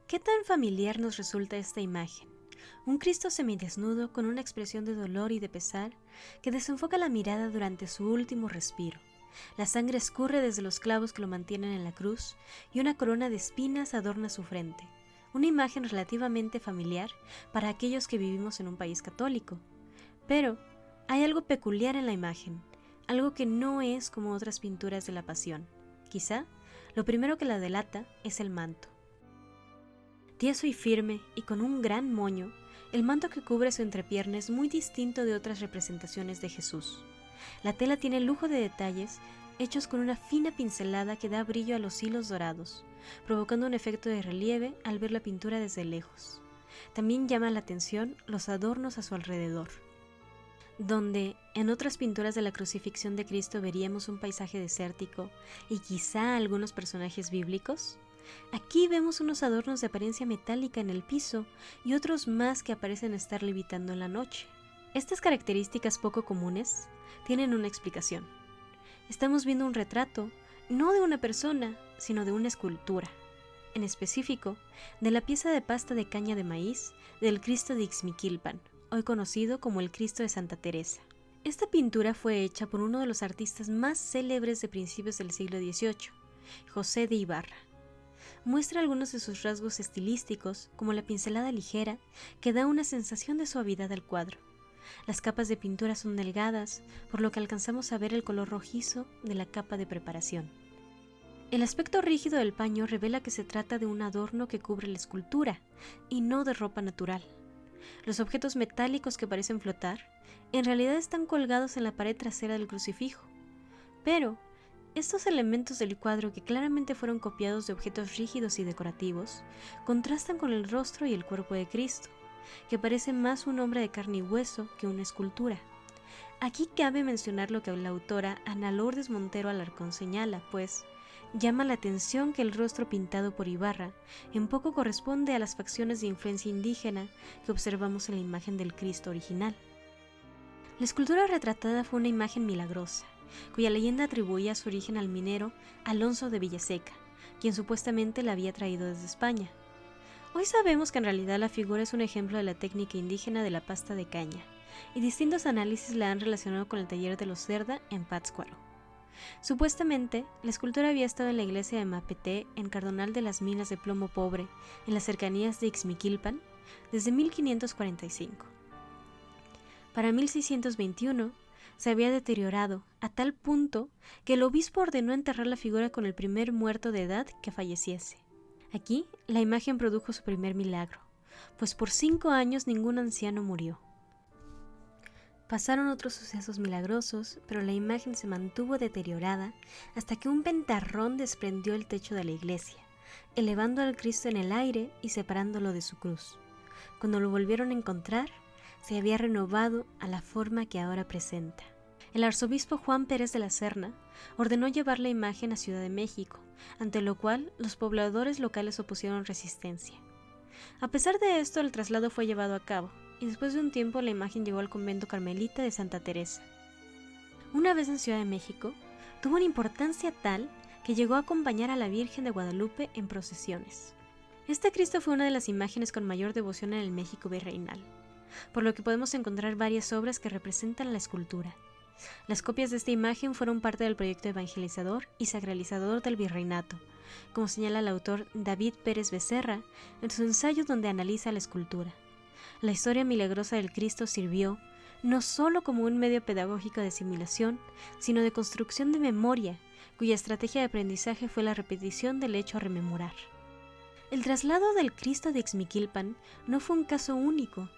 ¿Qué tan familiar nos resulta esta imagen? Un Cristo semidesnudo con una expresión de dolor y de pesar que desenfoca la mirada durante su último respiro. La sangre escurre desde los clavos que lo mantienen en la cruz y una corona de espinas adorna su frente. Una imagen relativamente familiar para aquellos que vivimos en un país católico. Pero hay algo peculiar en la imagen, algo que no es como otras pinturas de la Pasión. Quizá lo primero que la delata es el manto. Tieso y firme y con un gran moño, el manto que cubre su entrepierna es muy distinto de otras representaciones de Jesús. La tela tiene lujo de detalles hechos con una fina pincelada que da brillo a los hilos dorados, provocando un efecto de relieve al ver la pintura desde lejos. También llama la atención los adornos a su alrededor. Donde en otras pinturas de la crucifixión de Cristo veríamos un paisaje desértico y quizá algunos personajes bíblicos, aquí vemos unos adornos de apariencia metálica en el piso y otros más que parecen estar levitando en la noche. Estas características poco comunes tienen una explicación. Estamos viendo un retrato, no de una persona, sino de una escultura. En específico, de la pieza de pasta de caña de maíz del Cristo de Ixmiquilpan, hoy conocido como el Cristo de Santa Teresa. Esta pintura fue hecha por uno de los artistas más célebres de principios del siglo XVIII, José de Ibarra. Muestra algunos de sus rasgos estilísticos, como la pincelada ligera, que da una sensación de suavidad al cuadro. Las capas de pintura son delgadas, por lo que alcanzamos a ver el color rojizo de la capa de preparación. El aspecto rígido del paño revela que se trata de un adorno que cubre la escultura, y no de ropa natural. Los objetos metálicos que parecen flotar, en realidad están colgados en la pared trasera del crucifijo. Pero estos elementos del cuadro, que claramente fueron copiados de objetos rígidos y decorativos, contrastan con el rostro y el cuerpo de Cristo, que parece más un hombre de carne y hueso que una escultura. Aquí cabe mencionar lo que la autora Ana Lourdes Montero Alarcón señala, pues llama la atención que el rostro pintado por Ibarra en poco corresponde a las facciones de influencia indígena que observamos en la imagen del Cristo original. La escultura retratada fue una imagen milagrosa, cuya leyenda atribuía su origen al minero Alonso de Villaseca, quien supuestamente la había traído desde España. Hoy sabemos que en realidad la figura es un ejemplo de la técnica indígena de la pasta de caña, y distintos análisis la han relacionado con el taller de los Cerda en Pátzcuaro. Supuestamente, la escultura había estado en la iglesia de Mapeté, en Cardonal de las Minas de Plomo Pobre, en las cercanías de Ixmiquilpan, desde 1545. Para 1621, se había deteriorado a tal punto que el obispo ordenó enterrar la figura con el primer muerto de edad que falleciese. Aquí, la imagen produjo su primer milagro, pues por 5 años ningún anciano murió. Pasaron otros sucesos milagrosos, pero la imagen se mantuvo deteriorada hasta que un ventarrón desprendió el techo de la iglesia, elevando al Cristo en el aire y separándolo de su cruz. Cuando lo volvieron a encontrar, se había renovado a la forma que ahora presenta. El arzobispo Juan Pérez de la Serna ordenó llevar la imagen a Ciudad de México, ante lo cual los pobladores locales opusieron resistencia. A pesar de esto, el traslado fue llevado a cabo, y después de un tiempo la imagen llegó al convento carmelita de Santa Teresa. Una vez en Ciudad de México, tuvo una importancia tal que llegó a acompañar a la Virgen de Guadalupe en procesiones. Este Cristo fue una de las imágenes con mayor devoción en el México virreinal, por lo que podemos encontrar varias obras que representan la escultura. Las copias de esta imagen fueron parte del proyecto evangelizador y sacralizador del virreinato, como señala el autor David Pérez Becerra en su ensayo donde analiza la escultura. La historia milagrosa del Cristo sirvió no solo como un medio pedagógico de asimilación, sino de construcción de memoria, cuya estrategia de aprendizaje fue la repetición del hecho a rememorar. El traslado del Cristo de Ixmiquilpan no fue un caso único,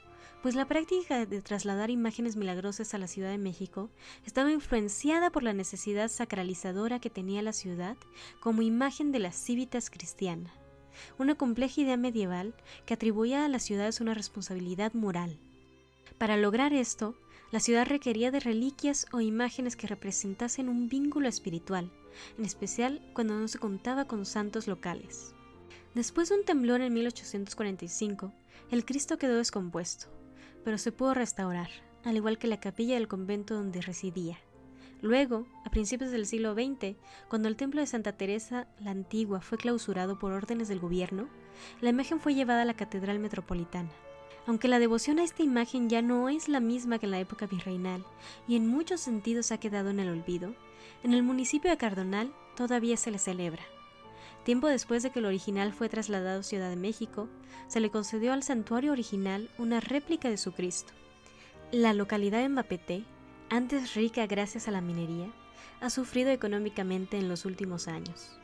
pues la práctica de trasladar imágenes milagrosas a la Ciudad de México estaba influenciada por la necesidad sacralizadora que tenía la ciudad como imagen de la civitas cristiana, una compleja idea medieval que atribuía a las ciudades una responsabilidad moral. Para lograr esto, la ciudad requería de reliquias o imágenes que representasen un vínculo espiritual, en especial cuando no se contaba con santos locales. Después de un temblor en 1845, el Cristo quedó descompuesto, pero se pudo restaurar, al igual que la capilla del convento donde residía. Luego, a principios del siglo XX, cuando el templo de Santa Teresa la Antigua fue clausurado por órdenes del gobierno, la imagen fue llevada a la Catedral Metropolitana. Aunque la devoción a esta imagen ya no es la misma que en la época virreinal y en muchos sentidos ha quedado en el olvido, en el municipio de Cardonal todavía se le celebra. Tiempo después de que el original fue trasladado a Ciudad de México, se le concedió al santuario original una réplica de su Cristo. La localidad de Mapeté, antes rica gracias a la minería, ha sufrido económicamente en los últimos años.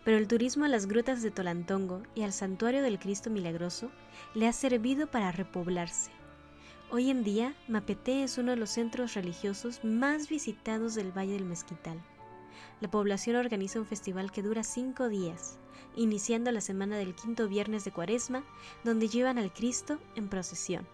Pero el turismo a las grutas de Tolantongo y al santuario del Cristo Milagroso le ha servido para repoblarse. Hoy en día, Mapeté es uno de los centros religiosos más visitados del Valle del Mezquital. La población organiza un festival que dura 5 días, iniciando la semana del quinto viernes de Cuaresma, donde llevan al Cristo en procesión.